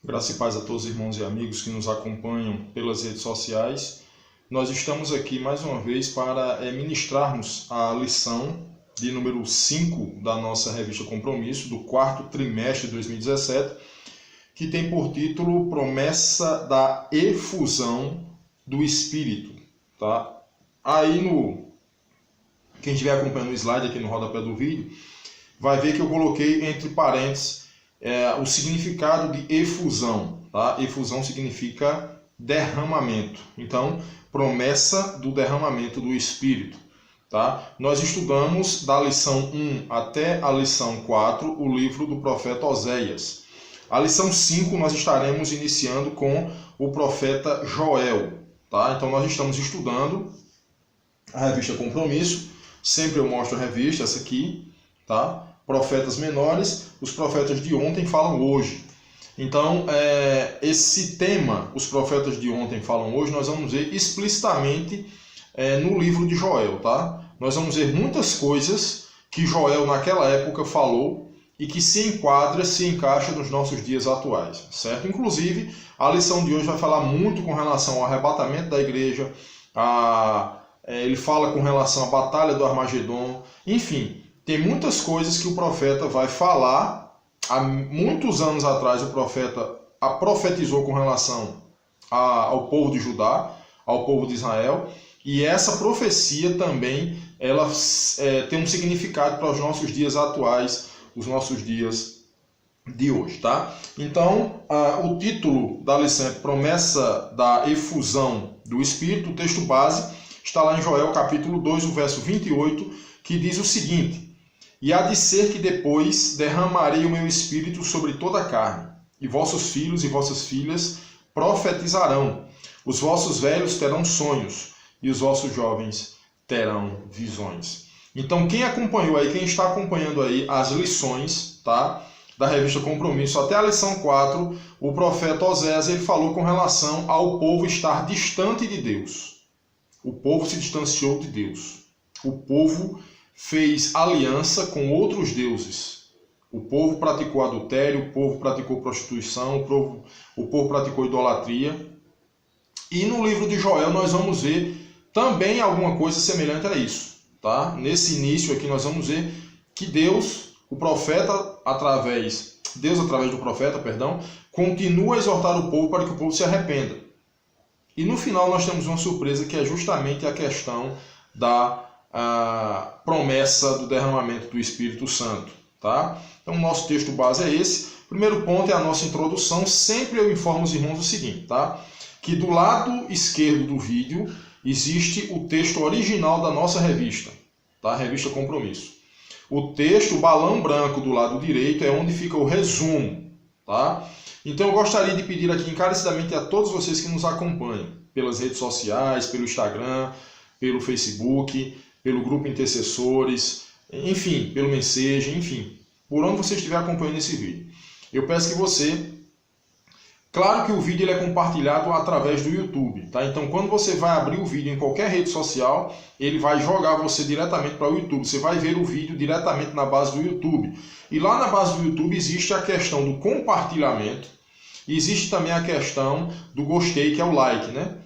Graça e paz a todos os irmãos e amigos que nos acompanham pelas redes sociais. Nós estamos aqui mais uma vez para ministrarmos a lição de número 5 da nossa revista Compromisso, do quarto trimestre de 2017, que tem por título Promessa da Efusão do Espírito. Tá? Quem estiver acompanhando o slide aqui no rodapé do vídeo, vai ver que eu coloquei entre parênteses o significado de efusão. Tá? Efusão significa derramamento. Então, promessa do derramamento do Espírito. Tá? Nós estudamos da lição 1 até a lição 4 o livro do profeta Oséias. A lição 5 nós estaremos iniciando com o profeta Joel. Tá? Então nós estamos estudando a revista Compromisso. Sempre eu mostro a revista, essa aqui. Tá? Profetas menores, os profetas de ontem falam hoje. Então, esse tema, os profetas de ontem falam hoje, nós vamos ver explicitamente no livro de Joel. Tá? Nós vamos ver muitas coisas que Joel naquela época falou e que se encaixa nos nossos dias atuais. Certo? Inclusive, a lição de hoje vai falar muito com relação ao arrebatamento da igreja, ele fala com relação à batalha do Armagedon, enfim. Tem muitas coisas que o profeta vai falar. Há muitos anos atrás o profeta profetizou com relação ao povo de Judá, ao povo de Israel. E essa profecia também ela tem um significado para os nossos dias atuais, os nossos dias de hoje. Tá? Então, o título da lição é Promessa da Efusão do Espírito. O texto base está lá em Joel capítulo 2, o verso 28, que diz o seguinte: E há de ser que depois derramarei o meu espírito sobre toda a carne, e vossos filhos e vossas filhas profetizarão, os vossos velhos terão sonhos, e os vossos jovens terão visões. Então, quem está acompanhando aí as lições, tá, da revista Compromisso, até a lição 4, o profeta Oséias ele falou com relação ao povo estar distante de Deus. O povo se distanciou de Deus. O povo fez aliança com outros deuses. O povo praticou adultério, o povo praticou prostituição, o povo praticou idolatria. E no livro de Joel nós vamos ver também alguma coisa semelhante a isso. Tá? Nesse início aqui nós vamos ver que Deus, através do profeta, continua a exortar o povo para que o povo se arrependa. E no final nós temos uma surpresa que é justamente a questão da a promessa do derramamento do Espírito Santo. Tá? Então o nosso texto base é esse. O primeiro ponto é a nossa introdução. Sempre eu informo os irmãos o seguinte, tá? Que do lado esquerdo do vídeo existe o texto original da nossa revista, tá? Revista Compromisso. O texto, o balão branco do lado direito é onde fica o resumo. Tá? Então eu gostaria de pedir aqui encarecidamente a todos vocês que nos acompanham pelas redes sociais, pelo Instagram, pelo Facebook, pelo grupo Intercessores, enfim, pelo Message, enfim, por onde você estiver acompanhando esse vídeo. Eu peço que você... Claro que o vídeo ele é compartilhado através do YouTube, tá? Então, quando você vai abrir o vídeo em qualquer rede social, ele vai jogar você diretamente para o YouTube. Você vai ver o vídeo diretamente na base do YouTube. E lá na base do YouTube existe a questão do compartilhamento, e existe também a questão do gostei, que é o like, né?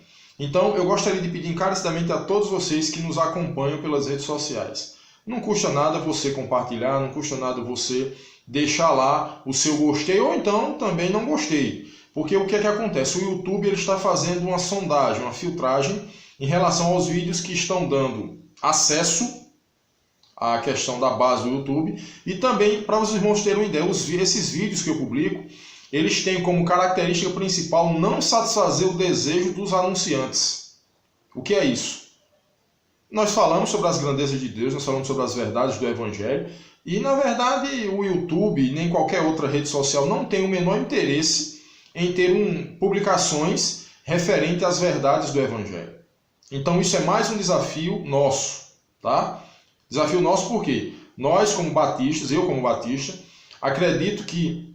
Então, eu gostaria de pedir encarecidamente a todos vocês que nos acompanham pelas redes sociais. Não custa nada você compartilhar, não custa nada você deixar lá o seu gostei, ou então também não gostei. Porque o que é que acontece? O YouTube ele está fazendo uma sondagem, uma filtragem em relação aos vídeos que estão dando acesso à questão da base do YouTube. E também, para os irmãos terem uma ideia, esses vídeos que eu publico, eles têm como característica principal não satisfazer o desejo dos anunciantes. O que é isso? Nós falamos sobre as grandezas de Deus, nós falamos sobre as verdades do Evangelho, e na verdade o YouTube, nem qualquer outra rede social, não tem o menor interesse em ter publicações referentes às verdades do Evangelho. Então isso é mais um desafio nosso. Tá? Desafio nosso por quê? Nós como batistas, eu como batista, acredito que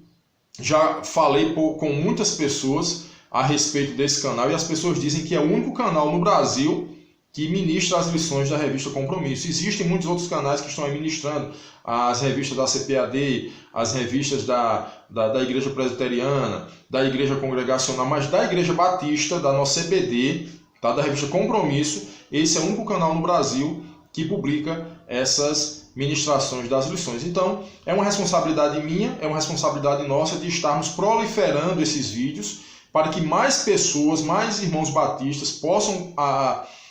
já falei com muitas pessoas a respeito desse canal e as pessoas dizem que é o único canal no Brasil que ministra as lições da revista Compromisso. Existem muitos outros canais que estão aí ministrando as revistas da CPAD, as revistas da Igreja Presbiteriana, da Igreja Congregacional, mas da Igreja Batista, da nossa EBD, tá? Da revista Compromisso, esse é o único canal no Brasil que publica essas ministrações das lições. Então, é uma responsabilidade minha, é uma responsabilidade nossa de estarmos proliferando esses vídeos para que mais pessoas, mais irmãos batistas possam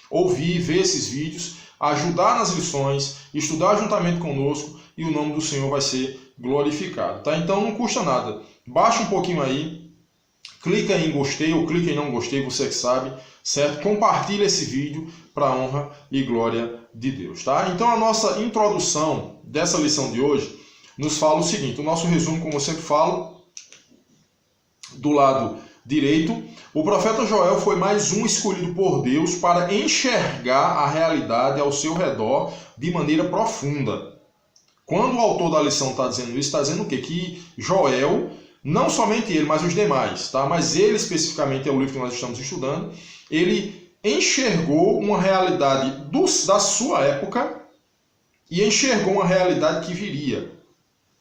ouvir, ver esses vídeos, ajudar nas lições, estudar juntamente conosco e o nome do Senhor vai ser glorificado. Tá? Então não custa nada. Baixa um pouquinho aí, clica em gostei ou clica em não gostei, você que sabe, certo? Compartilha esse vídeo para a honra e glória de Deus. Tá? Então a nossa introdução dessa lição de hoje nos fala o seguinte, o nosso resumo, como eu sempre falo, do lado direito, o profeta Joel foi mais um escolhido por Deus para enxergar a realidade ao seu redor de maneira profunda. Quando o autor da lição está dizendo isso, está dizendo o quê? Que Joel, não somente ele, mas os demais, tá? Mas ele especificamente é o livro que nós estamos estudando, ele enxergou uma realidade da sua época e enxergou uma realidade que viria,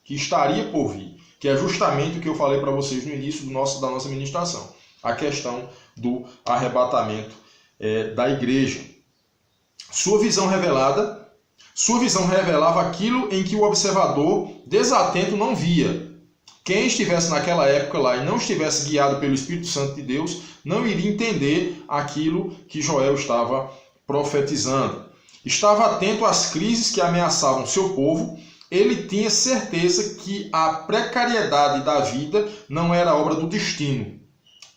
que estaria por vir. Que é justamente o que eu falei para vocês no início da nossa ministração, a questão do arrebatamento da igreja. Sua visão revelava aquilo em que o observador desatento não via. Quem estivesse naquela época lá e não estivesse guiado pelo Espírito Santo de Deus, não iria entender aquilo que Joel estava profetizando. Estava atento às crises que ameaçavam seu povo. Ele tinha certeza que a precariedade da vida não era obra do destino.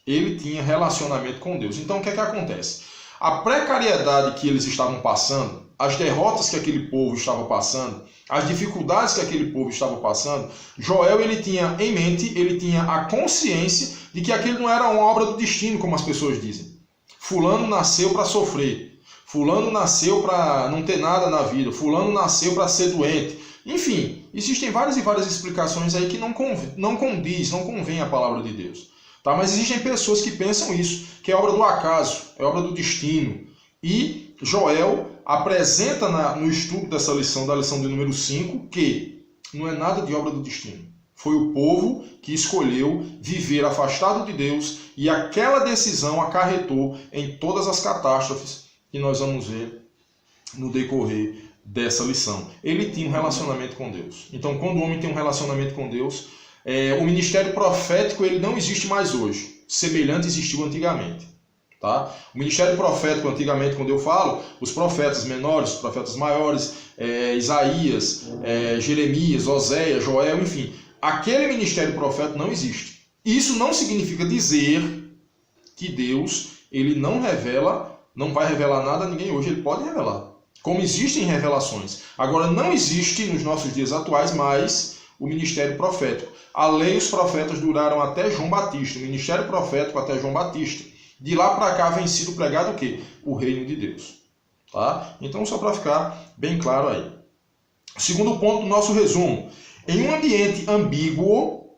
Ele tinha relacionamento com Deus. Então o que é que acontece? A precariedade que eles estavam passando, as derrotas que aquele povo estava passando, as dificuldades que aquele povo estava passando, Joel ele tinha em mente, ele tinha a consciência de que aquilo não era uma obra do destino, como as pessoas dizem. Fulano nasceu para sofrer. Fulano nasceu para não ter nada na vida. Fulano nasceu para ser doente. Enfim, existem várias e várias explicações aí que não convém à palavra de Deus. Tá? Mas existem pessoas que pensam isso, que é obra do acaso, é obra do destino. E Joel apresenta no estudo dessa lição, da lição de número 5, que não é nada de obra do destino. Foi o povo que escolheu viver afastado de Deus e aquela decisão acarretou em todas as catástrofes que nós vamos ver no decorrer dessa lição. Ele tinha um relacionamento com Deus. Então, quando o homem tem um relacionamento com Deus, o ministério profético ele não existe mais hoje. Semelhante existiu antigamente. Tá? O ministério profético, antigamente, quando eu falo, os profetas menores, os profetas maiores, Isaías, Jeremias, Oséias, Joel, enfim, aquele ministério profético não existe. Isso não significa dizer que Deus ele não vai revelar nada a ninguém hoje. Ele pode revelar. Como existem revelações. Agora, não existe nos nossos dias atuais mais o ministério profético. A lei e os profetas duraram até João Batista. O ministério profético até João Batista. De lá para cá vem sido pregado o quê? O reino de Deus. Tá? Então, só para ficar bem claro aí. Segundo ponto do nosso resumo. Em um ambiente ambíguo,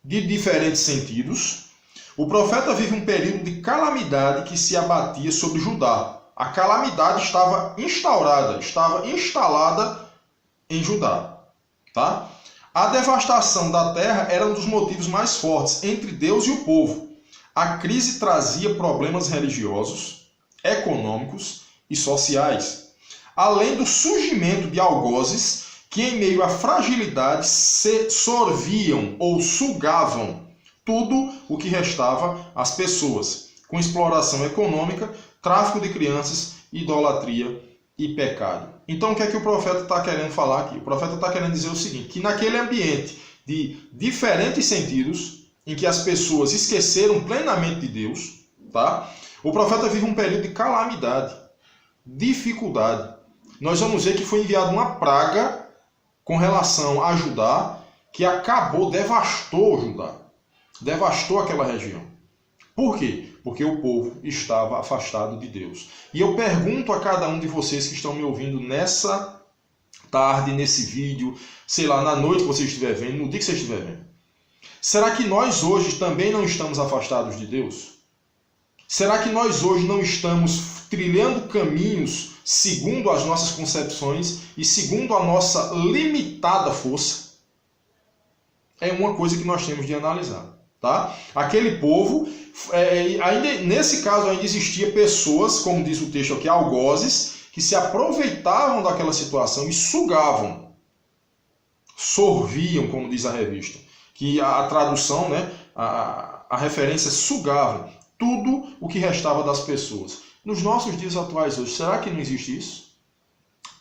de diferentes sentidos, o profeta vive um período de calamidade que se abatia sobre Judá. A calamidade estava instaurada, estava instalada em Judá. Tá? A devastação da terra era um dos motivos mais fortes entre Deus e o povo. A crise trazia problemas religiosos, econômicos e sociais, além do surgimento de algozes que, em meio à fragilidade, sorviam ou sugavam tudo o que restava às pessoas, com exploração econômica, tráfico de crianças, idolatria e pecado. Então, o que é que o profeta está querendo falar aqui? O profeta está querendo dizer o seguinte, que naquele ambiente de diferentes sentidos, em que as pessoas esqueceram plenamente de Deus, tá? O profeta vive um período de calamidade, dificuldade. Nós vamos ver que foi enviada uma praga com relação a Judá, que devastou Judá, devastou aquela região. Por quê? Porque o povo estava afastado de Deus. E eu pergunto a cada um de vocês que estão me ouvindo nessa tarde, nesse vídeo, sei lá, na noite que você estiver vendo, no dia que você estiver vendo. Será que nós hoje também não estamos afastados de Deus? Será que nós hoje não estamos trilhando caminhos segundo as nossas concepções e segundo a nossa limitada força? É uma coisa que nós temos de analisar. Tá? Aquele povo, ainda, nesse caso ainda existia pessoas, como diz o texto aqui, algozes, que se aproveitavam daquela situação e sugavam, sorviam, como diz a revista. Que a tradução, né, a referência é sugavam tudo o que restava das pessoas. Nos nossos dias atuais hoje, será que não existe isso?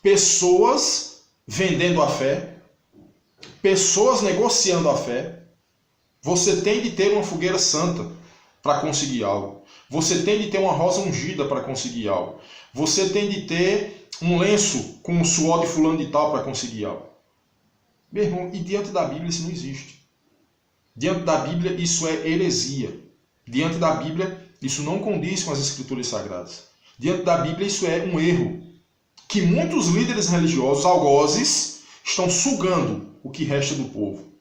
Pessoas vendendo a fé, pessoas negociando a fé. Você tem de ter uma fogueira santa para conseguir algo. Você tem de ter uma rosa ungida para conseguir algo. Você tem de ter um lenço com o suor de fulano de tal para conseguir algo. Meu irmão, e diante da Bíblia isso não existe. Diante da Bíblia isso é heresia. Diante da Bíblia isso não condiz com as Escrituras Sagradas. Diante da Bíblia isso é um erro. Que muitos líderes religiosos, algozes, estão sugando o que resta do povo.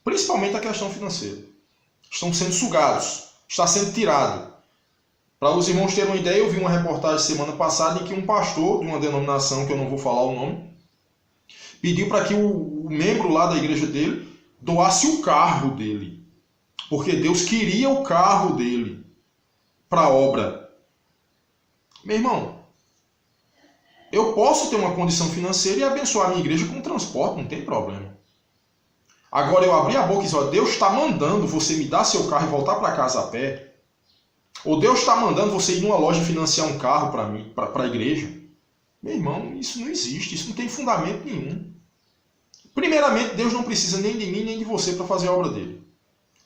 Principalmente a questão financeira. Estão sendo sugados. Está sendo tirado. Para os irmãos terem uma ideia, eu vi uma reportagem semana passada em que um pastor de uma denominação, que eu não vou falar o nome, pediu para que o membro lá da igreja dele doasse o carro dele. Porque Deus queria o carro dele para a obra. Meu irmão, eu posso ter uma condição financeira e abençoar a minha igreja com transporte, não tem problema. Agora eu abri a boca e disse, Deus está mandando você me dar seu carro e voltar para casa a pé. Ou Deus está mandando você ir numa loja e financiar um carro para mim, para a igreja. Meu irmão, isso não existe, isso não tem fundamento nenhum. Primeiramente, Deus não precisa nem de mim nem de você para fazer a obra dele.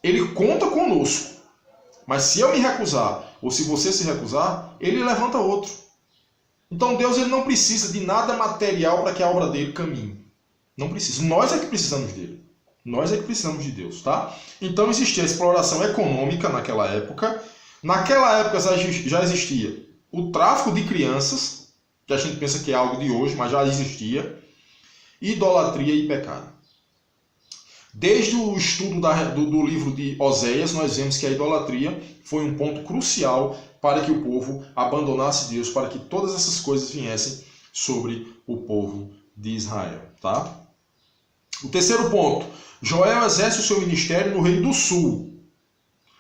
Ele conta conosco. Mas se eu me recusar, ou se você se recusar, ele levanta outro. Então Deus ele não precisa de nada material para que a obra dele caminhe. Não precisa. Nós é que precisamos dele. Nós é que precisamos de Deus, tá? Então existia a exploração econômica naquela época. Naquela época já existia o tráfico de crianças, que a gente pensa que é algo de hoje, mas já existia. Idolatria e pecado. Desde o estudo do livro de Oséias, nós vemos que a idolatria foi um ponto crucial para que o povo abandonasse Deus, para que todas essas coisas viessem sobre o povo de Israel, tá? O terceiro ponto, Joel exerce o seu ministério no Reino do Sul.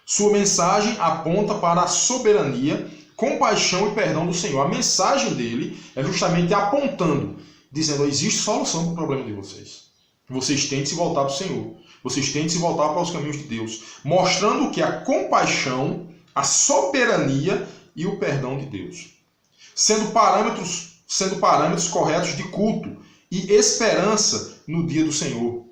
Sua mensagem aponta para a soberania, compaixão e perdão do Senhor. A mensagem dele é justamente apontando, dizendo, existe solução para o problema de vocês. Vocês têm de se voltar para o Senhor. Vocês têm de se voltar para os caminhos de Deus. Mostrando que a compaixão, a soberania e o perdão de Deus. Sendo parâmetros corretos de culto e esperança no dia do Senhor.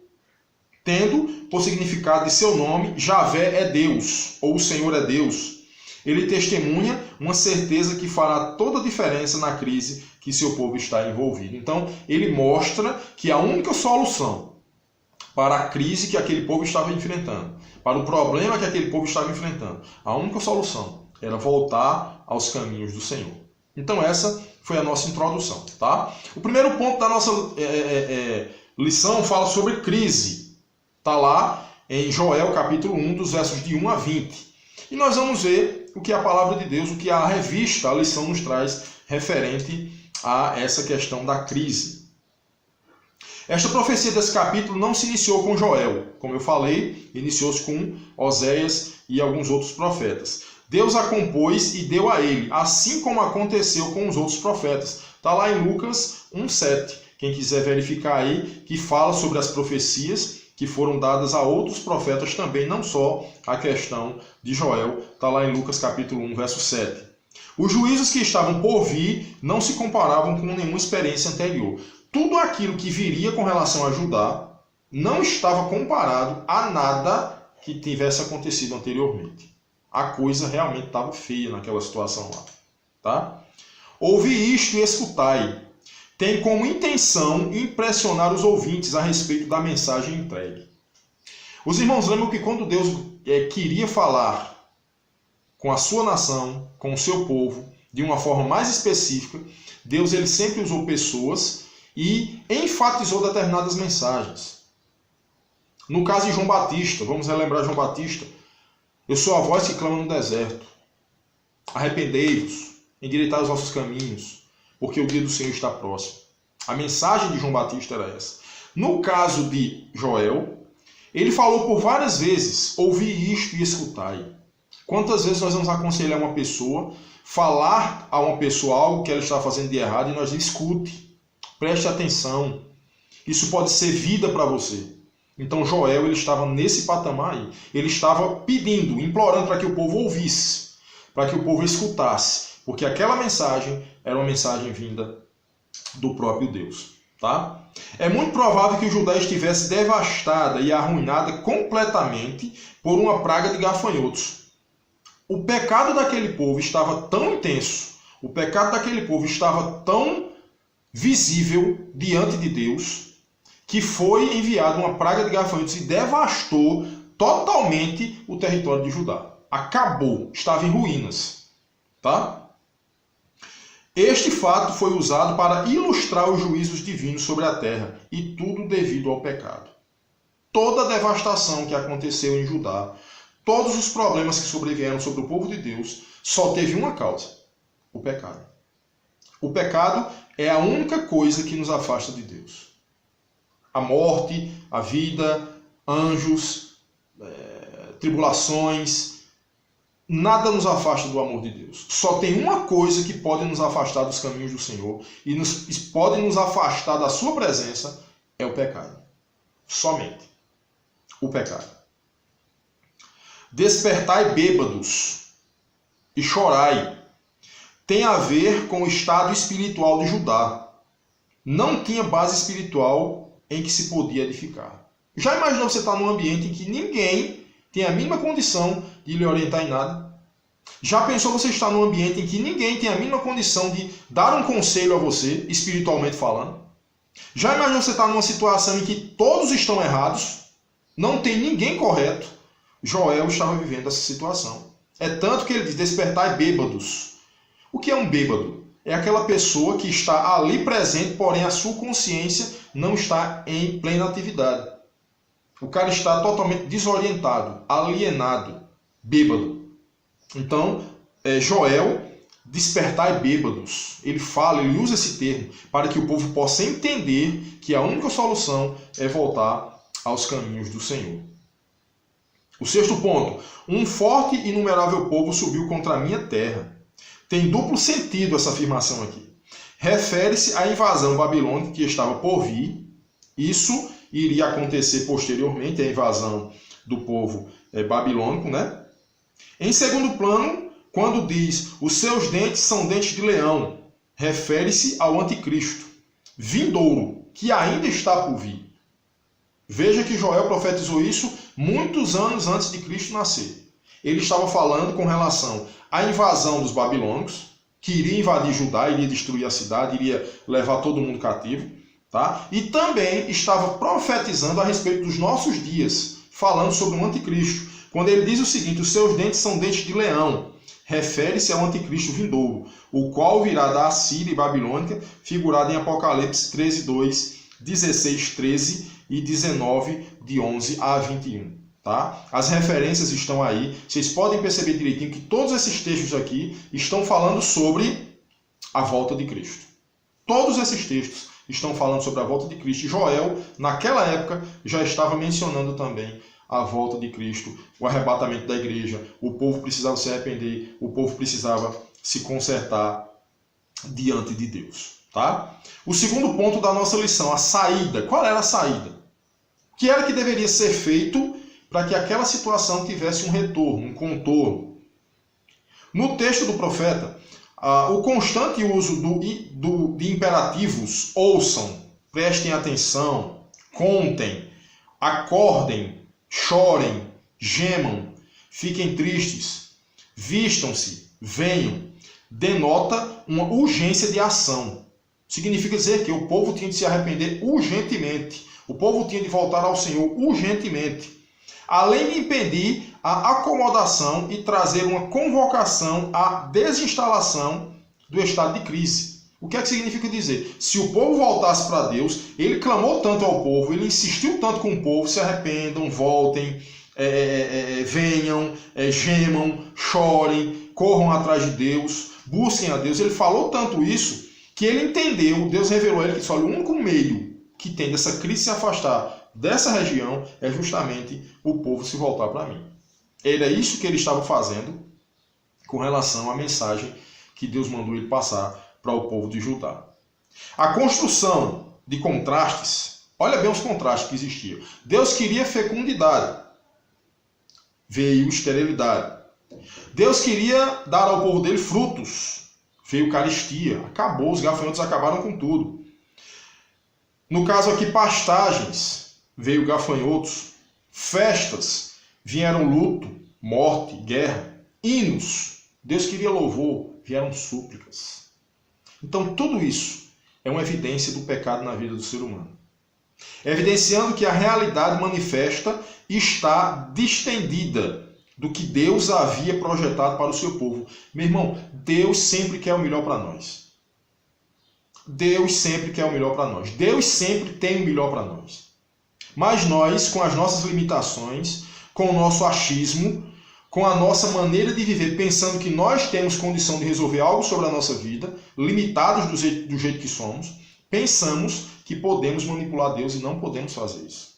Tendo por significado de seu nome, Javé é Deus, ou o Senhor é Deus. Ele testemunha uma certeza que fará toda a diferença na crise que seu povo está envolvido. Então, ele mostra que a única solução para a crise que aquele povo estava enfrentando, para o problema que aquele povo estava enfrentando, a única solução era voltar aos caminhos do Senhor. Então, essa foi a nossa introdução, tá? O primeiro ponto da nossa lição fala sobre crise. Está lá em Joel, capítulo 1, dos versos de 1 a 20. E nós vamos ver o que a palavra de Deus, o que a revista, a lição nos traz referente a essa questão da crise. Esta profecia desse capítulo não se iniciou com Joel. Como eu falei, iniciou-se com Oséias e alguns outros profetas. Deus a compôs e deu a ele, assim como aconteceu com os outros profetas. Está lá em Lucas 1,7. Quem quiser verificar aí, que fala sobre as profecias que foram dadas a outros profetas também, não só a questão de Joel, está lá em Lucas capítulo 1, verso 7. Os juízos que estavam por vir não se comparavam com nenhuma experiência anterior. Tudo aquilo que viria com relação a Judá não estava comparado a nada que tivesse acontecido anteriormente. A coisa realmente estava feia naquela situação lá. Tá? Ouvi isto e escutai. Tem como intenção impressionar os ouvintes a respeito da mensagem entregue. Os irmãos lembram que quando Deus queria falar com a sua nação, com o seu povo, de uma forma mais específica, Deus ele sempre usou pessoas e enfatizou determinadas mensagens. No caso de João Batista, vamos relembrar João Batista, eu sou a voz que clama no deserto. Arrependei-vos, endireitai os vossos caminhos, porque o dia do Senhor está próximo. A mensagem de João Batista era essa. No caso de Joel, ele falou por várias vezes, ouvi isto e escutai. Quantas vezes nós vamos aconselhar uma pessoa, falar a uma pessoa algo que ela está fazendo de errado e nós dizemos, escute, preste atenção, isso pode ser vida para você. Então Joel, ele estava nesse patamar aí, ele estava pedindo, implorando para que o povo ouvisse, para que o povo escutasse, porque aquela mensagem era uma mensagem vinda do próprio Deus. Tá? É muito provável que o Judá estivesse devastada e arruinada completamente por uma praga de gafanhotos. O pecado daquele povo estava tão intenso, o pecado daquele povo estava tão visível diante de Deus, que foi enviada uma praga de gafanhotos e devastou totalmente o território de Judá. Acabou, estava em ruínas. Tá? Este fato foi usado para ilustrar os juízos divinos sobre a terra, e tudo devido ao pecado. Toda a devastação que aconteceu em Judá, todos os problemas que sobrevieram sobre o povo de Deus, só teve uma causa: o pecado. O pecado é a única coisa que nos afasta de Deus. A morte, a vida, anjos, tribulações, nada nos afasta do amor de Deus. Só tem uma coisa que pode nos afastar dos caminhos do Senhor e pode nos afastar da sua presença, é o pecado. Somente o pecado. Despertai bêbados e chorai. Tem a ver com o estado espiritual de Judá. Não tinha base espiritual em que se podia edificar. Já imaginou você estar num ambiente em que ninguém tem a mínima condição de lhe orientar em nada? Já pensou você estar num ambiente em que ninguém tem a mínima condição de dar um conselho a você, espiritualmente falando? Já imaginou você estar numa situação em que todos estão errados, não tem ninguém correto? Joel estava vivendo essa situação. É tanto que ele diz, despertai bêbados. O que é um bêbado? É aquela pessoa que está ali presente, porém a sua consciência não está em plena atividade. O cara está totalmente desorientado, alienado, bêbado. Então, Joel, despertai bêbados. Ele fala, ele usa esse termo para que o povo possa entender que a única solução é voltar aos caminhos do Senhor. O sexto ponto. Um forte e inumerável povo subiu contra a minha terra. Tem duplo sentido essa afirmação aqui. Refere-se à invasão babilônica que estava por vir. Isso iria acontecer posteriormente, a invasão do povo babilônico, né? Em segundo plano, quando diz, os seus dentes são dentes de leão, refere-se ao anticristo, vindouro, que ainda está por vir. Veja que Joel profetizou isso muitos anos antes de Cristo nascer. Ele estava falando com relação à invasão dos babilônicos, que iria invadir Judá, iria destruir a cidade, iria levar todo mundo cativo. Tá? E também estava profetizando a respeito dos nossos dias, falando sobre o anticristo. Quando ele diz o seguinte, os seus dentes são dentes de leão, refere-se ao anticristo vindouro, o qual virá da Assíria e Babilônica, figurado em Apocalipse 13, 2, 16, 13 e 19, de 11 a 21. Tá? As referências estão aí, vocês podem perceber direitinho que todos esses textos aqui estão falando sobre a volta de Cristo. Todos esses textos estão falando sobre a volta de Cristo. Joel, naquela época, já estava mencionando também a volta de Cristo, o arrebatamento da igreja. O povo precisava se arrepender, o povo precisava se consertar diante de Deus. Tá? O segundo ponto da nossa lição, a saída. Qual era a saída? O que era que deveria ser feito para que aquela situação tivesse um retorno, um contorno? No texto do profeta, o constante uso de imperativos, ouçam, prestem atenção, contem, acordem, chorem, gemam, fiquem tristes, vistam-se, venham, denota uma urgência de ação. Significa dizer que o povo tinha de se arrepender urgentemente, o povo tinha de voltar ao Senhor urgentemente, além de impedir a acomodação e trazer uma convocação à desinstalação do estado de crise. O que é que significa dizer? Se o povo voltasse para Deus, ele clamou tanto ao povo, ele insistiu tanto com o povo, se arrependam, voltem, venham, gemam, chorem, corram atrás de Deus, busquem a Deus. Ele falou tanto isso que ele entendeu, Deus revelou a ele que só o único meio que tem dessa crise se afastar dessa região é justamente o povo se voltar para mim. Era isso que ele estava fazendo com relação à mensagem que Deus mandou ele passar para o povo de Judá. A construção de contrastes, olha bem os contrastes que existiam. Deus queria fecundidade, veio esterilidade. Deus queria dar ao povo dele frutos, veio carestia, acabou, os gafanhotos acabaram com tudo. No caso aqui, pastagens, veio gafanhotos. Festas, vieram luto, morte, guerra. Hinos, Deus queria louvor, vieram súplicas. Então tudo isso é uma evidência do pecado na vida do ser humano. Evidenciando que a realidade manifesta está distendida do que Deus havia projetado para o seu povo. Meu irmão, Deus sempre quer o melhor para nós. Deus sempre quer o melhor para nós. Deus sempre tem o melhor para nós. Mas nós, com as nossas limitações, com o nosso achismo, com a nossa maneira de viver, pensando que nós temos condição de resolver algo sobre a nossa vida, limitados do jeito que somos, pensamos que podemos manipular Deus e não podemos fazer isso.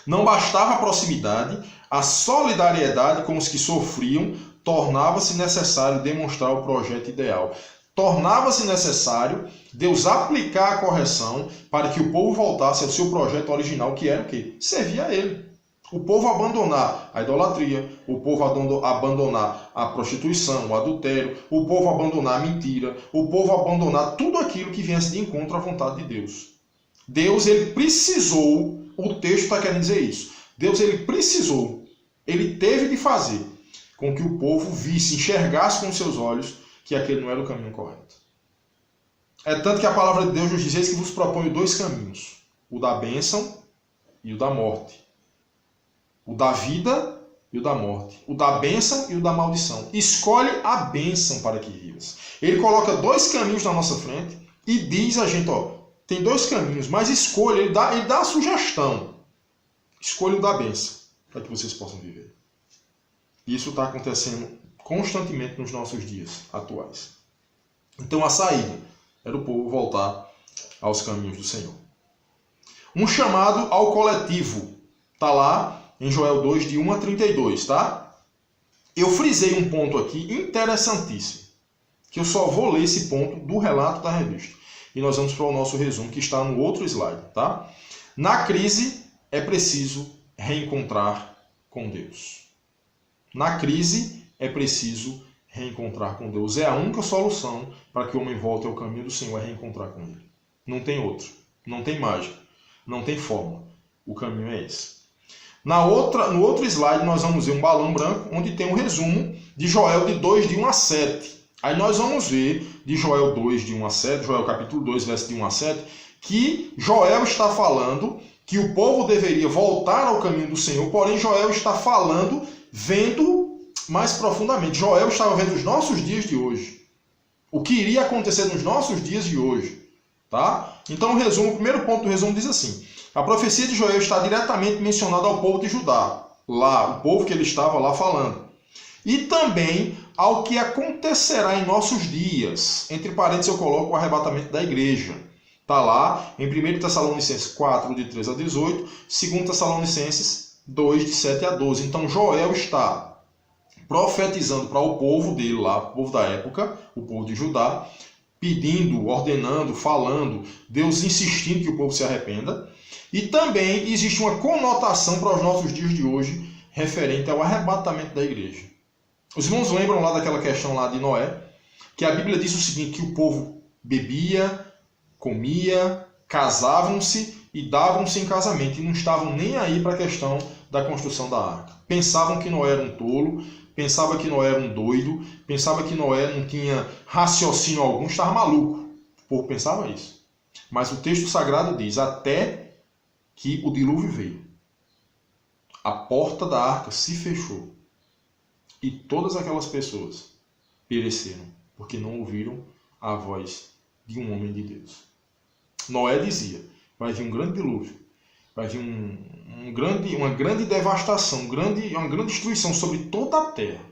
Não bastava a proximidade, a solidariedade com os que sofriam, tornava-se necessário demonstrar o projeto ideal. Tornava-se necessário Deus aplicar a correção para que o povo voltasse ao seu projeto original, que era o quê? Servir a ele. O povo abandonar a idolatria, o povo abandonar a prostituição, o adultério, o povo abandonar a mentira, o povo abandonar tudo aquilo que viesse de encontro à vontade de Deus. Deus, ele precisou, o texto está querendo dizer isso, Deus, ele precisou, ele teve de fazer com que o povo visse, enxergasse com seus olhos que aquele não era o caminho correto. É tanto que a palavra de Deus nos diz que vos proponho dois caminhos, o da bênção e o da morte. O da vida e o da morte. O da bênção e o da maldição. Escolhe a bênção para que vivas. Ele coloca dois caminhos na nossa frente e diz a gente, ó, tem dois caminhos, mas escolha, ele dá a sugestão. Escolha o da bênção para que vocês possam viver. Isso está acontecendo constantemente nos nossos dias atuais. Então a saída era o povo voltar aos caminhos do Senhor. Um chamado ao coletivo. Está lá em Joel 2, de 1 a 32, tá? Eu frisei um ponto aqui interessantíssimo, que eu só vou ler esse ponto do relato da revista. E nós vamos para o nosso resumo, que está no outro slide, tá? Na crise, é preciso reencontrar com Deus. Na crise, é preciso reencontrar com Deus. É a única solução para que o homem volte ao caminho do Senhor, é reencontrar com Ele. Não tem outro. Não tem mágica. Não tem fórmula. O caminho é esse. No outro slide, nós vamos ver um balão branco, onde tem um resumo de Joel de 2, de 1 a 7. Aí nós vamos ver de Joel 2, de 1 a 7, Joel capítulo 2, verso de 1 a 7, que Joel está falando que o povo deveria voltar ao caminho do Senhor, porém Joel está falando, vendo mais profundamente. Joel estava vendo os nossos dias de hoje. O que iria acontecer nos nossos dias de hoje. Tá? Então o primeiro ponto do resumo diz assim: a profecia de Joel está diretamente mencionada ao povo de Judá, lá, o povo que ele estava lá falando. E também ao que acontecerá em nossos dias. Entre parênteses eu coloco o arrebatamento da igreja. Está lá em 1 Tessalonicenses 4, de 3 a 18, 2 Tessalonicenses 2, de 7 a 12. Então Joel está profetizando para o povo dele lá, o povo da época, o povo de Judá, pedindo, ordenando, falando, Deus insistindo que o povo se arrependa. E também existe uma conotação para os nossos dias de hoje referente ao arrebatamento da igreja. Os irmãos lembram lá daquela questão lá de Noé, que a Bíblia diz o seguinte, que o povo bebia, comia, casavam-se e davam-se em casamento e não estavam nem aí para a questão da construção da arca. Pensavam que Noé era um tolo, pensava que Noé era um doido, pensava que Noé não tinha raciocínio algum, estava maluco. O povo pensava isso. Mas o texto sagrado diz, até que o dilúvio veio. A porta da arca se fechou. E todas aquelas pessoas pereceram, porque não ouviram a voz de um homem de Deus. Noé dizia, vai vir um grande dilúvio, Vai vir uma grande devastação, uma grande destruição sobre toda a terra.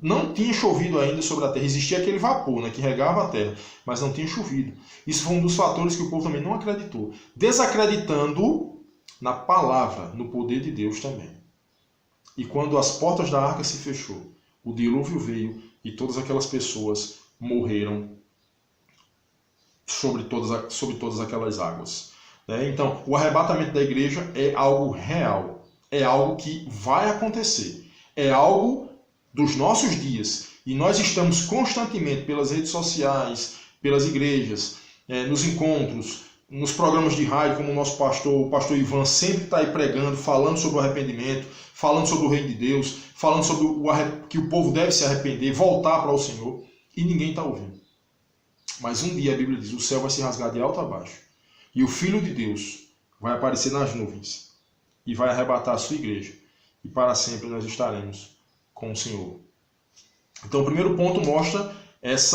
Não tinha chovido ainda sobre a terra, existia aquele vapor, né, que regava a terra, mas não tinha chovido. Isso foi um dos fatores que o povo também não acreditou, desacreditando na palavra, no poder de Deus também. E quando as portas da arca se fechou, o dilúvio veio e todas aquelas pessoas morreram sobre todas aquelas águas. Então, o arrebatamento da igreja é algo real, é algo que vai acontecer, é algo dos nossos dias. E nós estamos constantemente pelas redes sociais, pelas igrejas, nos encontros, nos programas de rádio, como o pastor Ivan sempre está aí pregando, falando sobre o arrependimento, falando sobre o reino de Deus, falando sobre que o povo deve se arrepender, voltar para o Senhor, e ninguém está ouvindo. Mas um dia a Bíblia diz, o céu vai se rasgar de alto a baixo, e o Filho de Deus vai aparecer nas nuvens, e vai arrebatar a sua igreja, e para sempre nós estaremos com o Senhor. Então o primeiro ponto mostra esse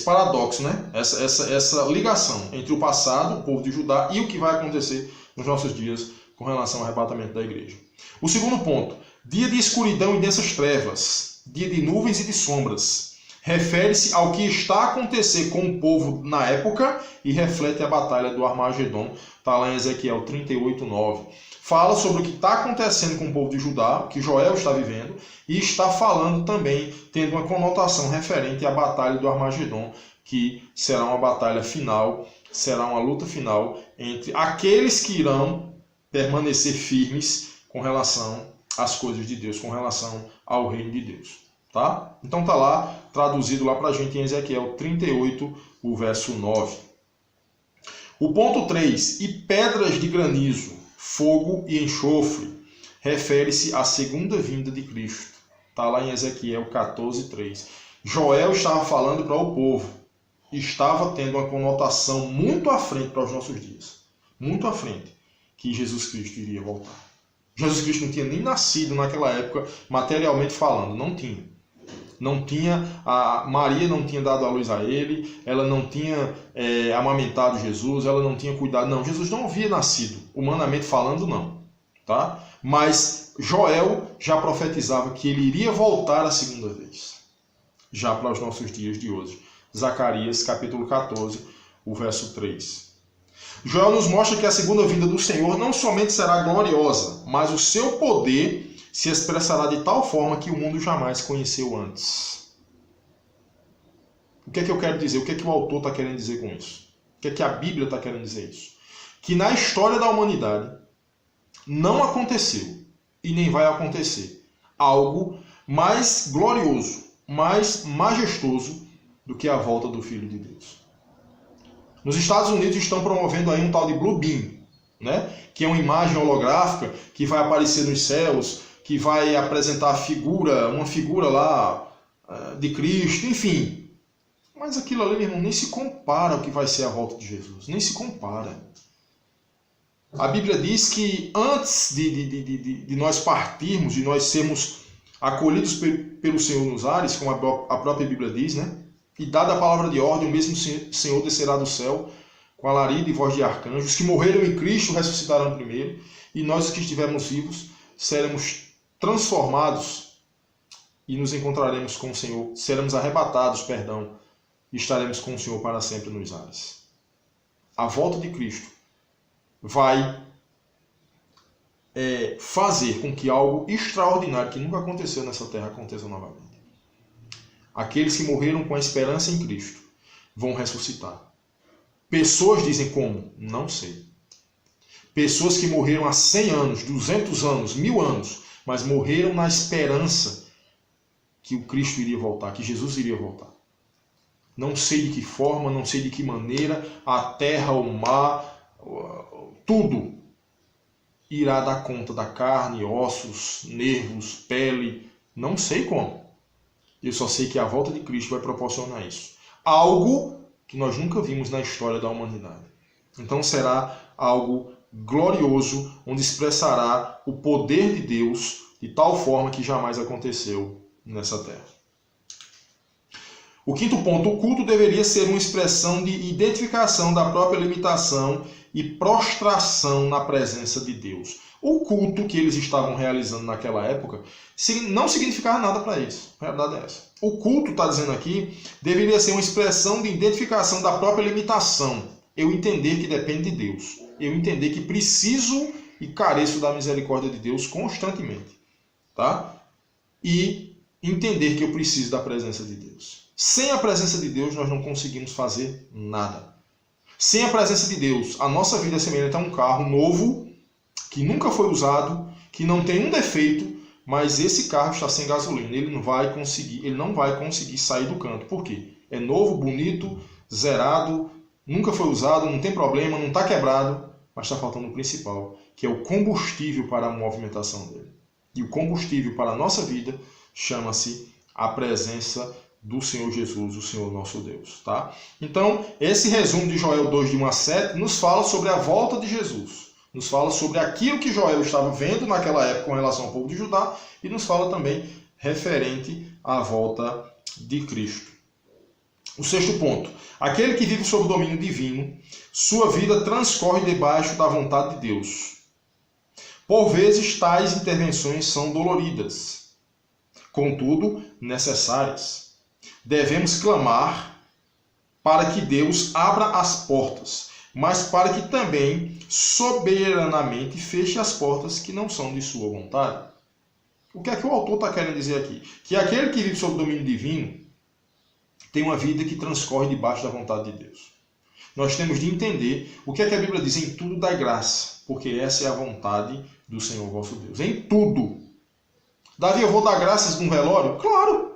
paradoxo, né? essa ligação entre o passado, o povo de Judá, e o que vai acontecer nos nossos dias com relação ao arrebatamento da igreja. O segundo ponto, dia de escuridão e densas trevas, dia de nuvens e de sombras, refere-se ao que está a acontecer com o povo na época e reflete a batalha do Armagedon, está lá em Ezequiel 38:9. Fala sobre o que está acontecendo com o povo de Judá, o que Joel está vivendo, e está falando também, tendo uma conotação referente à batalha do Armagedon, que será uma batalha final, será uma luta final entre aqueles que irão permanecer firmes com relação às coisas de Deus, com relação ao reino de Deus. Tá? Então está lá, traduzido lá para a gente em Ezequiel 38, o verso 9. O ponto 3, e pedras de granizo, fogo e enxofre, refere-se à segunda vinda de Cristo. Está lá em Ezequiel 14:3. Joel estava falando para o povo, estava tendo uma conotação muito à frente para os nossos dias, muito à frente, que Jesus Cristo iria voltar. Jesus Cristo não tinha nem nascido naquela época, materialmente falando, não tinha. Maria não tinha dado a luz a ele, ela não tinha amamentado Jesus, ela não tinha cuidado. Não, Jesus não havia nascido, humanamente falando, não. Tá? Mas Joel já profetizava que ele iria voltar a segunda vez, já para os nossos dias de hoje. Zacarias, capítulo 14, o verso 3. Joel nos mostra que a segunda vinda do Senhor não somente será gloriosa, mas o seu poder se expressará de tal forma que o mundo jamais conheceu antes. O que é que eu quero dizer? O que é que o autor está querendo dizer com isso? O que é que a Bíblia está querendo dizer isso? Que na história da humanidade não aconteceu e nem vai acontecer algo mais glorioso, mais majestoso do que a volta do Filho de Deus. Nos Estados Unidos estão promovendo aí um tal de Blue Beam, né? Que é uma imagem holográfica que vai aparecer nos céus, que vai apresentar uma figura lá de Cristo, enfim. Mas aquilo ali, meu irmão, nem se compara ao que vai ser a volta de Jesus. Nem se compara. A Bíblia diz que antes de nós partirmos, de nós sermos acolhidos pelo Senhor nos ares, como a própria Bíblia diz, né? E dada a palavra de ordem, o mesmo Senhor descerá do céu com alarido e voz de arcanjos. Os que morreram em Cristo ressuscitarão primeiro, e nós que estivermos vivos seremos transformados e nos encontraremos com o Senhor, seremos arrebatados, e estaremos com o Senhor para sempre nos ares. A volta de Cristo vai fazer com que algo extraordinário que nunca aconteceu nessa terra aconteça novamente. Aqueles que morreram com a esperança em Cristo vão ressuscitar. Pessoas dizem como? Não sei. Pessoas que morreram há 100 anos, 200 anos, 1000 anos, mas morreram na esperança que o Cristo iria voltar, que Jesus iria voltar. Não sei de que forma, não sei de que maneira, a terra, o mar, tudo irá dar conta da carne, ossos, nervos, pele, não sei como. Eu só sei que a volta de Cristo vai proporcionar isso. Algo que nós nunca vimos na história da humanidade. Então será algo glorioso, onde expressará o poder de Deus de tal forma que jamais aconteceu nessa terra. O quinto ponto, o culto deveria ser uma expressão de identificação da própria limitação e prostração na presença de Deus. O culto que eles estavam realizando naquela época não significava nada para eles. A realidade é essa. O culto, está dizendo aqui, deveria ser uma expressão de identificação da própria limitação. Eu entender que depende de Deus. Eu entender que preciso e careço da misericórdia de Deus constantemente. Tá? E entender que eu preciso da presença de Deus. Sem a presença de Deus, nós não conseguimos fazer nada. Sem a presença de Deus, a nossa vida é semelhante a um carro novo, que nunca foi usado, que não tem um defeito, mas esse carro está sem gasolina. Ele não vai conseguir sair do canto. Por quê? É novo, bonito, zerado, nunca foi usado, não tem problema, não está quebrado, mas está faltando o principal, que é o combustível para a movimentação dele. E o combustível para a nossa vida chama-se a presença do Senhor Jesus, o Senhor nosso Deus. Tá? Então, esse resumo de Joel 2, de 1 a 7, nos fala sobre a volta de Jesus. Nos fala sobre aquilo que Joel estava vendo naquela época com relação ao povo de Judá e nos fala também referente à volta de Cristo. O sexto ponto. Aquele que vive sob o domínio divino, sua vida transcorre debaixo da vontade de Deus. Por vezes, tais intervenções são doloridas, contudo, necessárias. Devemos clamar para que Deus abra as portas, mas para que também soberanamente feche as portas que não são de sua vontade. O que é que o autor está querendo dizer aqui? Que aquele que vive sob o domínio divino tem uma vida que transcorre debaixo da vontade de Deus. Nós temos de entender o que é que a Bíblia diz: em tudo dai graça, porque essa é a vontade do Senhor vosso Deus. Em tudo. Davi, eu vou dar graças num velório? Claro.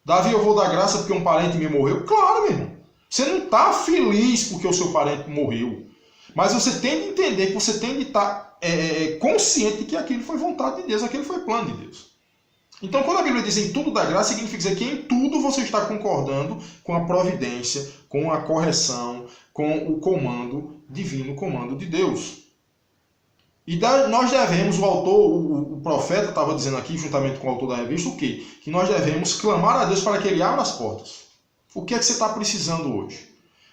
Davi, eu vou dar graça porque um parente me morreu? Claro, meu irmão. Você não está feliz porque o seu parente morreu. Mas você tem de entender que você tem de estar consciente de que aquilo foi vontade de Deus, aquilo foi plano de Deus. Então, quando a Bíblia diz em tudo dá graça, significa dizer que em tudo você está concordando com a providência, com a correção, com o comando divino, o comando de Deus. E nós devemos, o autor, o profeta estava dizendo aqui, juntamente com o autor da revista, o quê? Que nós devemos clamar a Deus para que Ele abra as portas. O que é que você está precisando hoje?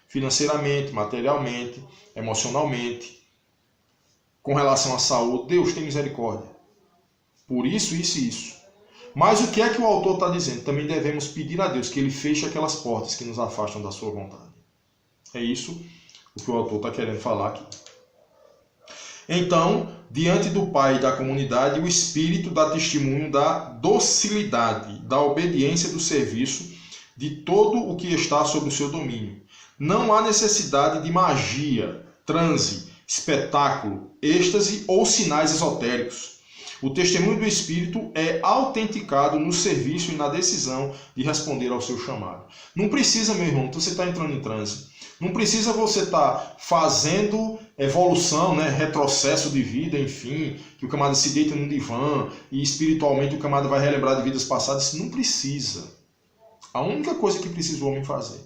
Financeiramente, materialmente, emocionalmente, com relação à saúde. Deus tem misericórdia. Por isso, isso e isso. Mas o que é que o autor está dizendo? Também devemos pedir a Deus que Ele feche aquelas portas que nos afastam da sua vontade. É isso o que o autor está querendo falar aqui. Então, diante do Pai e da comunidade, o Espírito dá testemunho da docilidade, da obediência do serviço de todo o que está sob o seu domínio. Não há necessidade de magia, transe, espetáculo, êxtase ou sinais esotéricos. O testemunho do Espírito é autenticado no serviço e na decisão de responder ao seu chamado. Não precisa, meu irmão, você está entrando em transe. Não precisa você estar fazendo evolução, retrocesso de vida, enfim, que o camarada se deita num divã e espiritualmente o camarada vai relembrar de vidas passadas. Isso não precisa. A única coisa que precisa o homem fazer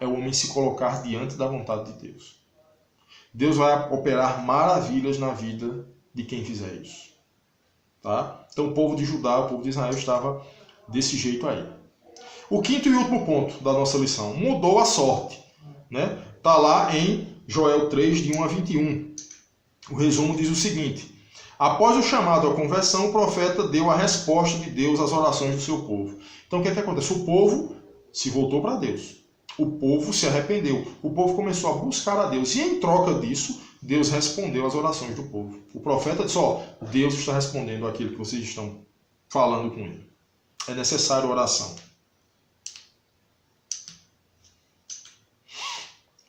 é o homem se colocar diante da vontade de Deus. Deus vai operar maravilhas na vida de quem fizer isso. Tá? Então o povo de Judá, o povo de Israel estava desse jeito aí. O quinto e último ponto da nossa lição: mudou a sorte. Está lá em Joel 3, de 1 a 21. O resumo diz o seguinte: após o chamado à conversão, o profeta deu a resposta de Deus às orações do seu povo. Então o que é que acontece? O povo se voltou para Deus. O povo se arrependeu. O povo começou a buscar a Deus. E em troca disso, Deus respondeu às orações do povo. O profeta disse: Deus está respondendo aquilo que vocês estão falando com ele. É necessário oração.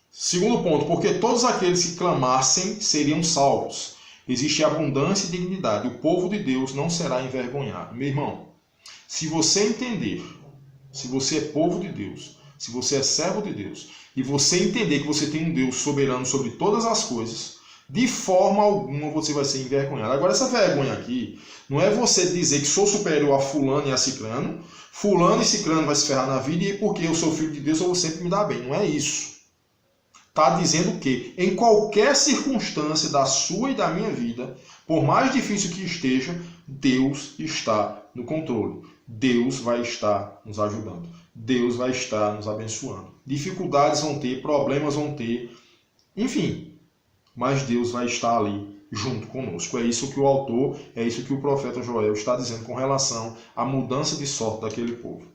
Segundo ponto, porque todos aqueles que clamassem seriam salvos. Existe abundância e dignidade. O povo de Deus não será envergonhado. Meu irmão, se você entender, se você é povo de Deus, se você é servo de Deus, e você entender que você tem um Deus soberano sobre todas as coisas, de forma alguma você vai ser envergonhado. Agora, essa vergonha aqui, não é você dizer que sou superior a fulano e a ciclano, fulano e ciclano vai se ferrar na vida e porque eu sou filho de Deus eu vou sempre me dar bem. Não é isso. Está dizendo que em qualquer circunstância da sua e da minha vida, por mais difícil que esteja, Deus está no controle. Deus vai estar nos ajudando. Deus vai estar nos abençoando. Dificuldades vão ter, problemas vão ter, enfim. mas Deus vai estar ali junto conosco. É isso que o autor, é isso que o profeta Joel está dizendo com relação à mudança de sorte daquele povo.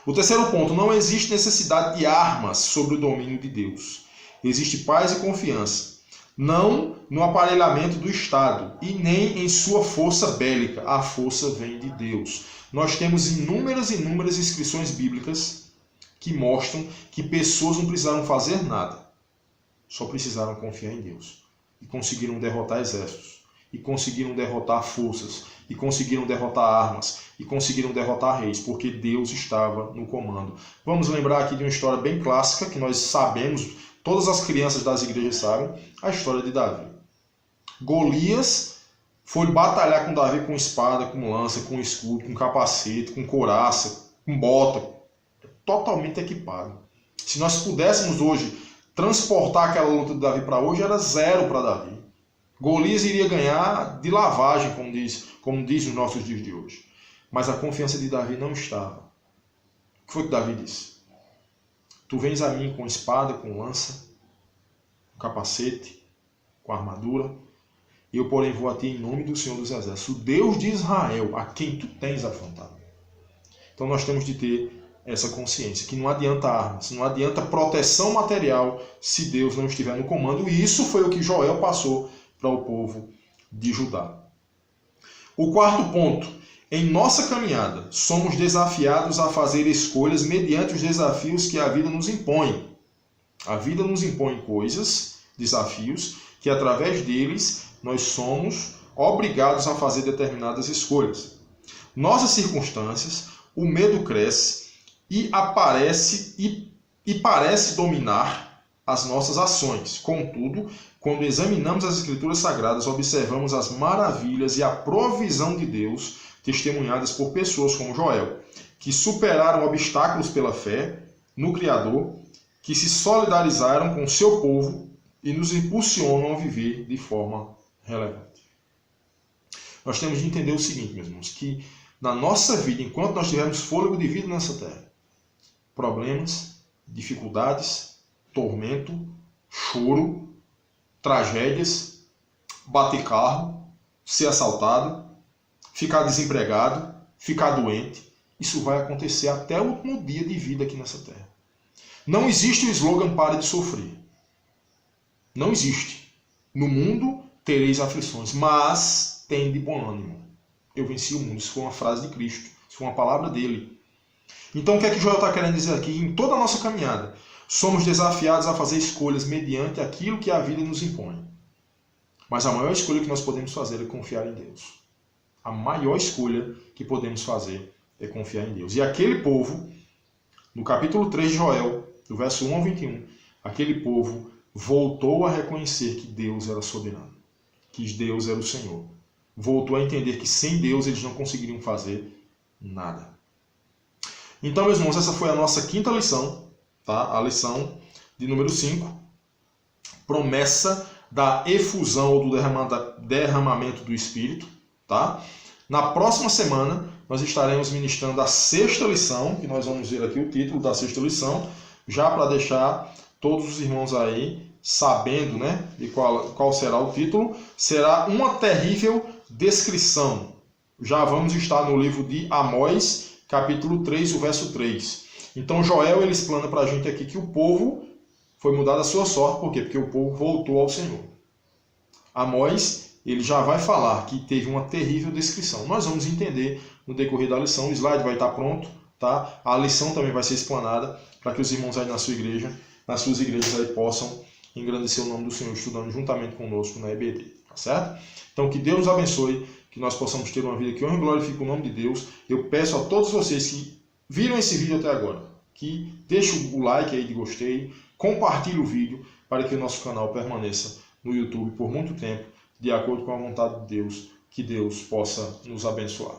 O terceiro ponto, não existe necessidade de armas sobre o domínio de Deus. Existe paz e confiança, não no aparelhamento do Estado e nem em sua força bélica. A força vem de Deus. Nós temos inúmeras inscrições bíblicas que mostram que pessoas não precisaram fazer nada, só precisaram confiar em Deus. E conseguiram derrotar exércitos, e conseguiram derrotar forças, e conseguiram derrotar armas, e conseguiram derrotar reis, porque Deus estava no comando. Vamos lembrar aqui de uma história bem clássica, que nós sabemos, todas as crianças das igrejas sabem, a história de Davi. Golias foi batalhar com Davi com espada, com lança, com escudo, com capacete, com couraça, com bota, totalmente equipado. Se nós pudéssemos hoje transportar aquela luta de Davi para hoje, era 0 para Davi. Golias iria ganhar de lavagem, como diz nos nossos dias de hoje. Mas a confiança de Davi não estava. O que foi que Davi disse? Tu vens a mim com espada, com lança, com capacete, com armadura, e eu, porém, vou a ti em nome do Senhor dos Exércitos, o Deus de Israel, a quem tu tens afrontado. Então nós temos de ter essa consciência, que não adianta armas, não adianta proteção material se Deus não estiver no comando. E isso foi o que Joel passou para o povo de Judá. O quarto ponto, em nossa caminhada, somos desafiados a fazer escolhas mediante os desafios que a vida nos impõe. A vida nos impõe coisas, desafios, que através deles nós somos obrigados a fazer determinadas escolhas. Nossas circunstâncias, o medo cresce e parece dominar as nossas ações. Contudo, quando examinamos as Escrituras Sagradas, observamos as maravilhas e a provisão de Deus testemunhadas por pessoas como Joel, que superaram obstáculos pela fé no Criador, que se solidarizaram com o seu povo e nos impulsionam a viver de forma relevante. Nós temos de entender o seguinte, meus irmãos, que na nossa vida, enquanto nós tivermos fôlego de vida nessa terra, problemas, dificuldades, tormento, choro, tragédias, bater carro, ser assaltado, ficar desempregado, ficar doente, isso vai acontecer até o último dia de vida aqui nessa terra. Não existe o slogan "pare de sofrer". Não existe. No mundo tereis aflições, mas tende bom ânimo. Eu venci o mundo. Isso foi uma frase de Cristo. Isso foi uma palavra dele. Então o que é que Joel está querendo dizer aqui? Em toda a nossa caminhada, somos desafiados a fazer escolhas mediante aquilo que a vida nos impõe. Mas a maior escolha que nós podemos fazer é confiar em Deus. A maior escolha que podemos fazer é confiar em Deus. E aquele povo, no capítulo 3 de Joel, do verso 1 ao 21, aquele povo voltou a reconhecer que Deus era soberano, que Deus era o Senhor. Voltou a entender que sem Deus eles não conseguiriam fazer nada. Então, meus irmãos, essa foi a nossa quinta lição, tá? A lição de número 5, promessa da efusão ou do derramamento do Espírito, tá? Na próxima semana, nós estaremos ministrando a sexta lição, que nós vamos ver aqui o título da sexta lição, já para deixar todos os irmãos aí sabendo, né, de qual será o título. Será uma terrível descrição. Já vamos estar no livro de Amós, capítulo 3, o verso 3. Então Joel ele explana para a gente aqui que o povo foi mudado a sua sorte. Por quê? Porque o povo voltou ao Senhor. Amós ele já vai falar que teve uma terrível descrição. Nós vamos entender no decorrer da lição. O slide vai estar pronto, tá? A lição também vai ser explanada para que os irmãos aí na sua igreja, nas suas igrejas aí possam engrandecer o nome do Senhor estudando juntamente conosco na EBD, tá certo? Então que Deus nos abençoe, que nós possamos ter uma vida que honre e glorifique o nome de Deus. Eu peço a todos vocês que viram esse vídeo até agora, que deixem o like aí de gostei, compartilhe o vídeo para que o nosso canal permaneça no YouTube por muito tempo, de acordo com a vontade de Deus, que Deus possa nos abençoar.